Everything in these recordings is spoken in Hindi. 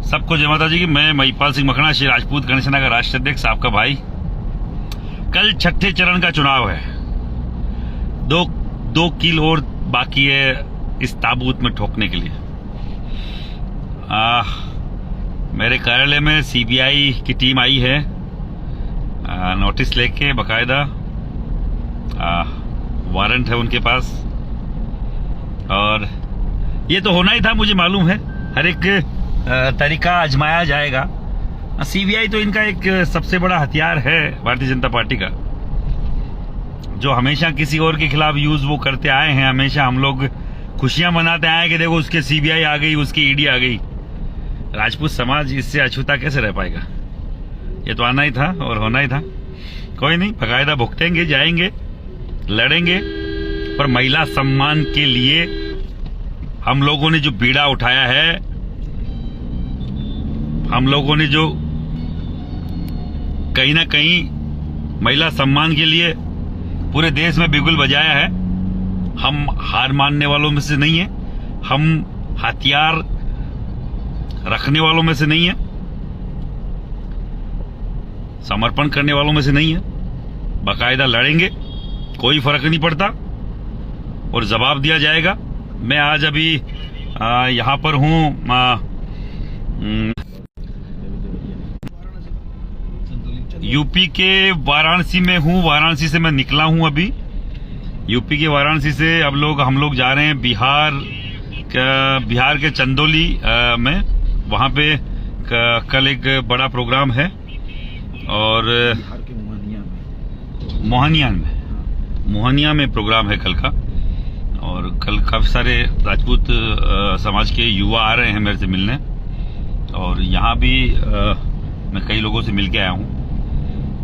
सबको जय माता जी की। मैं महिपाल सिंह मखना, श्री राजपूत गणेश सेना का राष्ट्रीय अध्यक्ष, आपका भाई। कल छठे चरण का चुनाव है। दो कील और बाकी है इस ताबूत में ठोकने के लिए। मेरे कार्यालय में सीबीआई की टीम आई है, नोटिस लेके, बकायदा वारंट है उनके पास। और ये तो होना ही था, मुझे मालूम है। हर एक तरीका आजमाया जाएगा। सीबीआई तो इनका एक सबसे बड़ा हथियार है भारतीय जनता पार्टी का, जो हमेशा किसी और के खिलाफ यूज वो करते आए हैं। हमेशा हम लोग खुशियां मनाते आए कि देखो उसके सीबीआई आ गई, उसकी ईडी आ गई। राजपूत समाज इससे अछूता कैसे रह पाएगा? ये तो आना ही था और होना ही था। कोई नहीं, बकायदा भुगतेंगे, जाएंगे, लड़ेंगे। पर महिला सम्मान के लिए हम लोगों ने जो बीड़ा उठाया है, हम लोगों ने जो कहीं ना कहीं महिला सम्मान के लिए पूरे देश में बिगुल बजाया है, हम हार मानने वालों में से नहीं है। हम हथियार रखने वालों में से नहीं है, समर्पण करने वालों में से नहीं है। बाकायदा लड़ेंगे, कोई फर्क नहीं पड़ता, और जवाब दिया जाएगा। मैं आज अभी यहां पर हूं, यूपी के वाराणसी में हूं। वाराणसी से मैं निकला हूं अभी। यूपी के वाराणसी से हम लोग जा रहे हैं बिहार के चंदौली में। वहां पे कल एक बड़ा प्रोग्राम है, और मोहनिया में प्रोग्राम है कल का। और कल काफी सारे राजपूत समाज के युवा आ रहे हैं मेरे से मिलने, और यहाँ भी मैं कई लोगों से मिल के आया हूँ।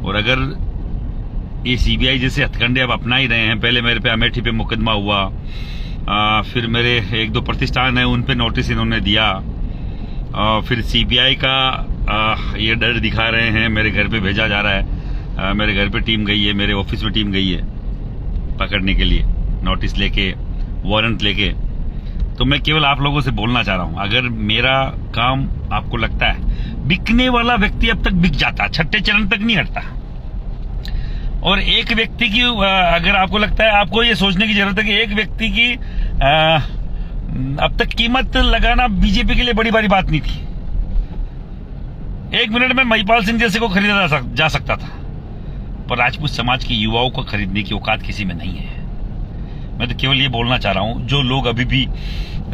और अगर ये सीबीआई जैसे हथकंडे अब अपना ही रहे हैं, पहले मेरे पे अमेठी पे मुकदमा हुआ, फिर मेरे एक दो प्रतिष्ठान है उन पे नोटिस इन्होंने दिया, फिर सीबीआई का ये डर दिखा रहे हैं, मेरे घर पे भेजा जा रहा है, मेरे घर पे टीम गई है, मेरे ऑफिस में टीम गई है पकड़ने के लिए, नोटिस लेके, वारंट लेके। तो मैं केवल आप लोगों से बोलना चाह रहा हूं, अगर मेरा काम आपको लगता है, बिकने वाला व्यक्ति अब तक बिक जाता, छठे चरण तक नहीं हटता। और एक व्यक्ति की अगर आपको लगता है, आपको ये सोचने की जरूरत है कि एक व्यक्ति की अब तक कीमत लगाना बीजेपी के लिए बड़ी बात नहीं थी। 1 मिनट में महिपाल सिंह जैसे को खरीदा जा सकता था, पर राजपूत समाज के युवाओं को खरीदने की औकात किसी में नहीं है। मैं तो केवल ये बोलना चाह रहा हूं, जो लोग अभी भी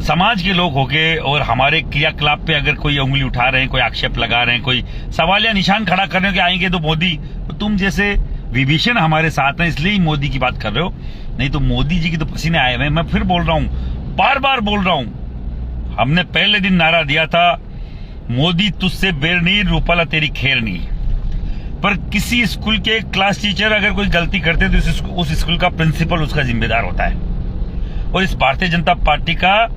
समाज के लोग होके और हमारे क्रियाकलाप पे अगर कोई उंगली उठा रहे हैं, कोई आक्षेप लगा रहे हैं, कोई सवाल या निशान खड़ा कर रहे हैं कि आएंगे तो मोदी, तो तुम जैसे विभीषण हमारे साथ हैं इसलिए ही मोदी की बात कर रहे हो, नहीं तो मोदी जी की तो पसीने आए हुए हैं। मैं फिर बोल रहा हूं, बार बार बोल रहा हूं, हमने पहले दिन नारा दिया था, मोदी तुझसे बेर नहीं, रूपाला तेरी खैर नहीं। पर किसी स्कूल के क्लास टीचर अगर कोई गलती करते हैं तो उस स्कूल का प्रिंसिपल उसका जिम्मेदार होता है। और इस भारतीय जनता पार्टी का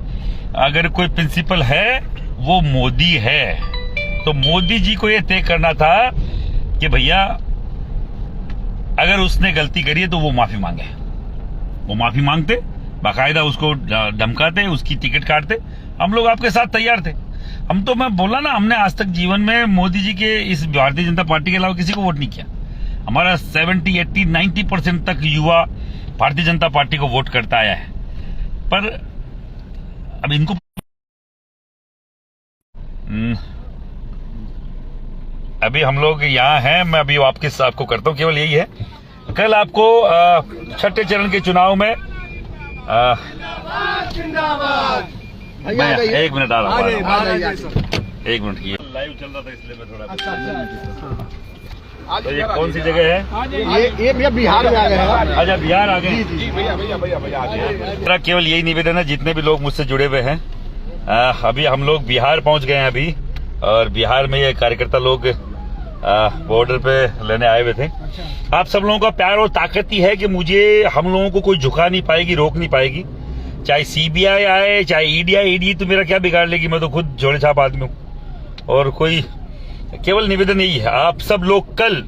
अगर कोई प्रिंसिपल है वो मोदी है। तो मोदी जी को यह तय करना था कि भैया अगर उसने गलती करी है तो वो माफी मांगे। वो माफी मांगते, बाकायदा उसको धमकाते, उसकी टिकट काटते। हम लोग आपके साथ तैयार थे। मैं बोला ना, हमने आज तक जीवन में मोदी जी के इस भारतीय जनता पार्टी के अलावा किसी को वोट नहीं किया। हमारा 70, 80, 90% तक युवा भारतीय जनता पार्टी को वोट करता आया है। पर अब इनको अभी हम लोग यहाँ हैं, मैं अभी आपको करता हूँ, केवल यही है। कल आपको छठे चरण के चुनाव में मैं 1 मिनट आ रहा हूँ, 1 मिनट की लाइव चल रहा था इसलिए मैं थोड़ा। तो ये कौन सी जगह है? ये भैया बिहार में आ गए हैं। अच्छा, बिहार आ गए। मेरा केवल यही निवेदन है, जितने भी लोग मुझसे जुड़े हुए हैं, अभी हम लोग बिहार पहुंच गए हैं अभी, और बिहार में ये कार्यकर्ता लोग बॉर्डर पे लेने आए हुए थे। आप सब लोगों का प्यार और ताकत ही है कि हम लोगों को कोई झुका नहीं पाएगी, रोक नहीं पाएगी। चाहे सीबीआई आए, चाहे ईडी आए, ईडी तो मेरा क्या बिगाड़ लेगी, मैं तो खुद जोड़े छाप आदमी हूँ। और कोई केवल निवेदन यही है, आप सब लोग कल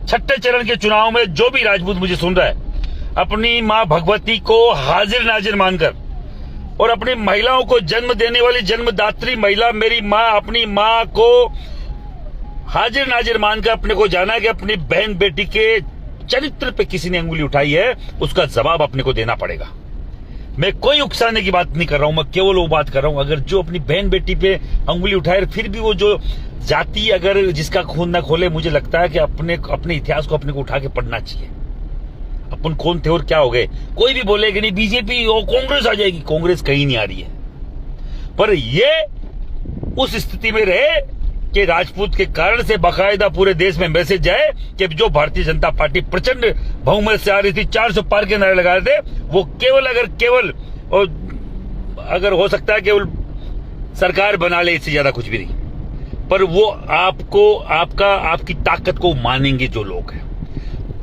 छठे चरण के चुनाव में जो भी राजपूत मुझे सुन रहा है, अपनी माँ भगवती को हाजिर नाजिर मानकर और अपनी महिलाओं को जन्म देने वाली जन्मदात्री महिला मेरी माँ, अपनी माँ को हाजिर नाजिर मानकर अपने को जाना कि अपनी बहन बेटी के चरित्र पे किसी ने अंगुली उठाई है, उसका जवाब अपने को देना पड़ेगा। मैं कोई उकसाने की बात नहीं कर रहा हूं, मैं केवल वो बात कर रहा हूं, अगर जो अपनी बहन बेटी पे अंगुली उठाए फिर भी वो जो जाति अगर जिसका खून ना खोले, मुझे लगता है कि अपने इतिहास को अपने को उठा के पढ़ना चाहिए। अपन कौन थे और क्या हो गए। कोई भी बोले कि नहीं बीजेपी और कांग्रेस आ जाएगी, कांग्रेस कहीं नहीं आ रही है। पर ये उस स्थिति में रहे कि राजपूत के कारण से बाकायदा पूरे देश में मैसेज जाए कि जो भारतीय जनता पार्टी प्रचंड बहुमत से आ रही थी, 400 पार के नारे लगा रहे थे, वो केवल अगर हो सकता है केवल सरकार बना ले, इससे ज्यादा कुछ भी नहीं। पर वो आपकी ताकत को मानेंगे जो लोग हैं।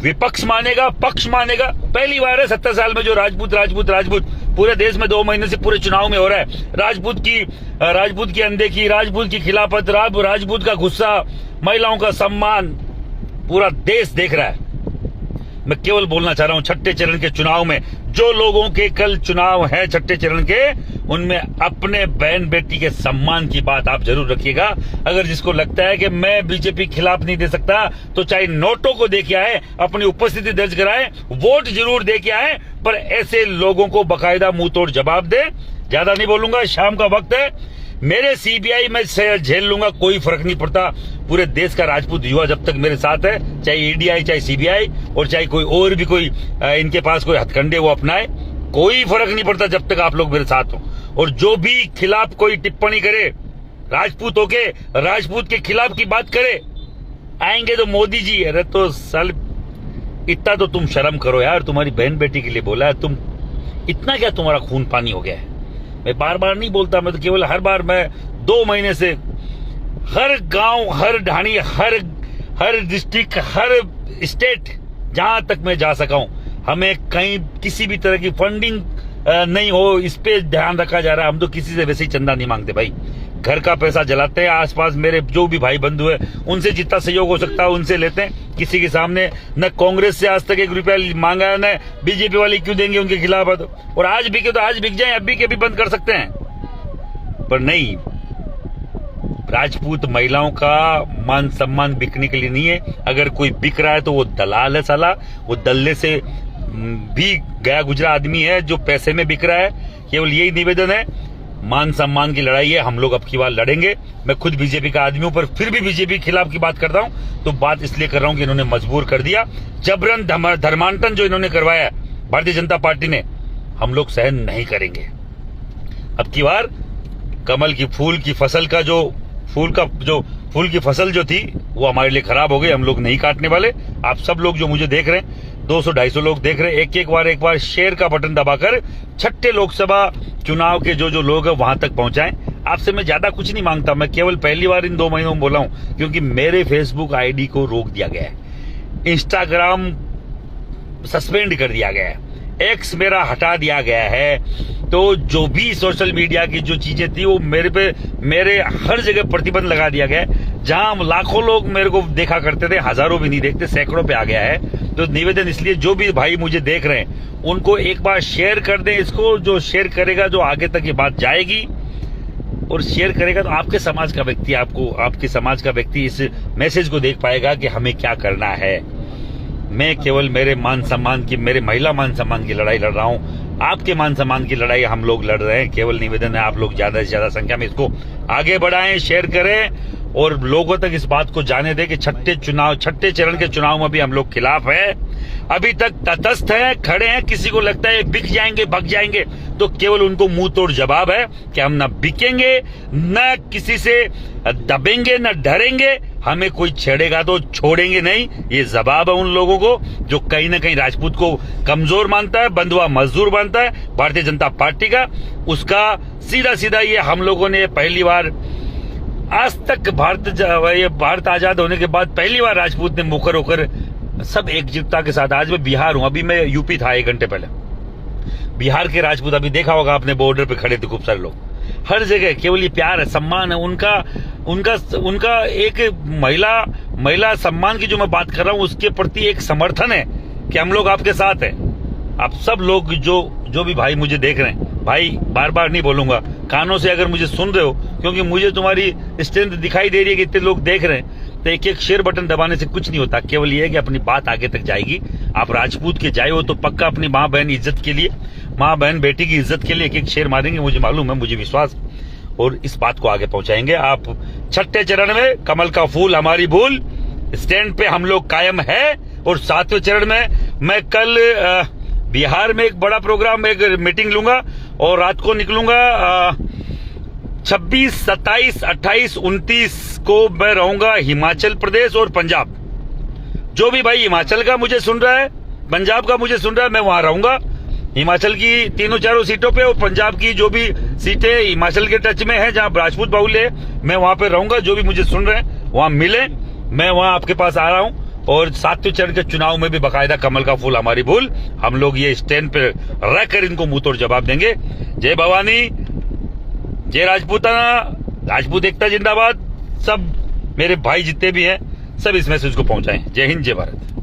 विपक्ष मानेगा, पक्ष मानेगा। पहली बार है 70 साल में जो राजपूत पूरे देश में 2 महीने से पूरे चुनाव में हो रहा है। राजपूत की अनदेखी, राजपूत की खिलाफत, राजपूत का गुस्सा, महिलाओं का सम्मान पूरा देश देख रहा है। मैं केवल बोलना चाह रहा हूं, छठे चरण के चुनाव में जो लोगों के कल चुनाव है छठे चरण के, उनमें अपने बहन बेटी के सम्मान की बात आप जरूर रखिएगा। अगर जिसको लगता है कि मैं बीजेपी खिलाफ नहीं दे सकता, तो चाहे नोटों को दे के आए, अपनी उपस्थिति दर्ज कराए, वोट जरूर दे के आए, पर ऐसे लोगों को बाकायदा मुंह तोड़ जवाब दे। ज्यादा नहीं बोलूंगा, शाम का वक्त है। मेरे सीबीआई में झेल लूंगा, कोई फर्क नहीं पड़ता। पूरे देश का राजपूत युवा जब तक मेरे साथ है, चाहे ईडीआई, चाहे सीबीआई और चाहे कोई और भी कोई इनके पास कोई हथकंडे वो अपनाए, कोई फर्क नहीं पड़ता जब तक आप लोग मेरे साथ हो। और जो भी खिलाफ कोई टिप्पणी करे, राजपूत होके राजपूत के खिलाफ की बात करे, आएंगे तो मोदी जी। अरे तो साल इतना तो तुम शर्म करो यार, तुम्हारी बहन बेटी के लिए बोला है, तुम इतना क्या तुम्हारा खून पानी हो गया है। मैं बार बार नहीं बोलता, मैं तो केवल हर बार मैं 2 महीने से हर गांव, हर ढाणी, हर डिस्ट्रिक्ट, हर स्टेट जहां तक मैं जा सका हूं, हमें कहीं किसी भी तरह की फंडिंग नहीं हो, इस पे ध्यान रखा जा रहा है। हम तो किसी से वैसे ही चंदा नहीं मांगते भाई, घर का पैसा जलाते हैं। आसपास मेरे जो भी भाई बंधु है, उनसे जितना सहयोग हो सकता है उनसे लेते हैं। किसी के सामने न कांग्रेस से आज तक 1 रुपया मांगा है, न बीजेपी वाले क्यों देंगे उनके खिलाफ। और आज बिके तो आज बिक जाए, अभी के भी बंद कर सकते हैं। पर नहीं, राजपूत महिलाओं का मान सम्मान बिकने के लिए नहीं है। अगर कोई बिक रहा है तो वो दलाल है साला, वो दल्ले से भी गया गुजरा आदमी है जो पैसे में बिक रहा है। केवल यही निवेदन है, मान सम्मान की लड़ाई है, हम लोग अब की बार लड़ेंगे। मैं खुद बीजेपी का आदमी हूं, पर फिर भी बीजेपी के खिलाफ की बात करता हूं तो बात इसलिए कर रहा हूं कि इन्होंने मजबूर कर दिया। जबरन धर्मांतरण जो इन्होंने करवाया भारतीय जनता पार्टी ने, हम लोग सहन नहीं करेंगे। अब की बार कमल की फूल की फसल जो थी वो हमारे लिए खराब हो गई। हम लोग नहीं काटने वाले। आप सब लोग जो मुझे देख रहे हैं, 200-250 लोग देख रहे हैं, एक बार शेयर का बटन दबाकर छठे लोकसभा चुनाव के जो लोग हैं वहां तक पहुंचाएं। आपसे मैं ज्यादा कुछ नहीं मांगता। मैं केवल पहली बार इन 2 महीनों में बोला हूं क्योंकि मेरे फेसबुक आईडी को रोक दिया गया है, इंस्टाग्राम सस्पेंड कर दिया गया है, एक्स मेरा हटा दिया गया है। तो जो भी सोशल मीडिया की जो चीजें थी वो मेरे हर जगह प्रतिबंध लगा दिया गया है। जहां लाखों लोग मेरे को देखा करते थे, हजारों भी नहीं देखते, सैकड़ों पे आ गया है। तो निवेदन इसलिए, जो भी भाई मुझे देख रहे हैं उनको एक बार शेयर कर दें इसको। जो शेयर करेगा, जो आगे तक ये बात जाएगी और शेयर करेगा, तो आपके समाज का व्यक्ति आपके समाज का व्यक्ति इस मैसेज को देख पाएगा कि हमें क्या करना है। मैं केवल मेरे महिला मान सम्मान की लड़ाई लड़ रहा हूं। आपके मान सम्मान की लड़ाई हम लोग लड़ रहे हैं। केवल निवेदन है, आप लोग ज्यादा से ज्यादा संख्या में इसको आगे बढ़ाएं, शेयर करें और लोगों तक इस बात को जाने दें कि छठे चरण के चुनाव में भी हम लोग खिलाफ है। अभी तक तटस्थ है, खड़े हैं। किसी को लगता है बिक जाएंगे, भग जाएंगे, तो केवल उनको मुंह तोड़ जवाब है कि हम न बिकेंगे, न किसी से दबेंगे, न डरेंगे। हमें कोई छेड़ेगा तो छोड़ेंगे नहीं। ये जवाब है उन लोगों को जो कहीं ना कहीं राजपूत को कमजोर मानता है, बंधुआ मजदूर मानता है भारतीय जनता पार्टी का। उसका सीधा ये हम लोगों ने पहली बार आज तक भारत आजाद होने के बाद पहली बार राजपूत ने मुखर होकर सब एकजुटता के साथ। आज मैं बिहार हूं, अभी मैं यूपी था 1 घंटे पहले। बिहार के राजपूत अभी देखा होगा आपने, बॉर्डर पे खड़े थे खूब सारे लोग। हर जगह केवल ये प्यार है, सम्मान है उनका एक महिला सम्मान की जो मैं बात कर रहा हूं उसके प्रति एक समर्थन है कि हम लोग आपके साथ हैं। आप सब लोग जो भी भाई मुझे देख रहे हैं, भाई बार बार नहीं बोलूंगा, कानों से अगर मुझे सुन रहे हो, क्योंकि मुझे तुम्हारी स्ट्रेंथ दिखाई दे रही है कि इतने लोग देख रहे हैं, तो एक एक शेयर बटन दबाने से कुछ नहीं होता। केवल ये है कि अपनी बात आगे तक जाएगी। आप राजपूत के जाए हो तो पक्का अपनी माँ बहन इज्जत के लिए, माँ बहन बेटी की इज्जत के लिए एक एक शेयर मारेंगे, मुझे मालूम है, मुझे विश्वास, और इस बात को आगे पहुंचाएंगे। आप छठे चरण में कमल का फूल हमारी भूल स्टैंड पे हम लोग कायम है, और सातवें चरण में मैं कल बिहार में एक बड़ा प्रोग्राम, एक मीटिंग लूंगा, और रात को निकलूंगा 26, 27, 28, 29 को मैं रहूंगा हिमाचल प्रदेश और पंजाब। जो भी भाई हिमाचल का मुझे सुन रहा है, पंजाब का मुझे सुन रहा है, मैं वहां रहूंगा। हिमाचल की तीनों चारों सीटों पे, और पंजाब की जो भी सीटें हिमाचल के टच में है, जहां राजपूत बाहुल्य है, मैं वहां पे रहूंगा। जो भी मुझे सुन रहे हैं वहां मिले, मैं वहां आपके पास आ रहा हूं। और सातवें चरण के चुनाव में भी बकायदा कमल का फूल हमारी भूल, हम लोग ये स्टैंड पे रहकर इनको मुंह तोड़ जवाब देंगे। जय भवानी, जय राजपूताना, राजपूत एकता जिंदाबाद। सब मेरे भाई जितने भी हैं सब इस मैसेज को पहुंचाएं। जय हिंद, जय भारत।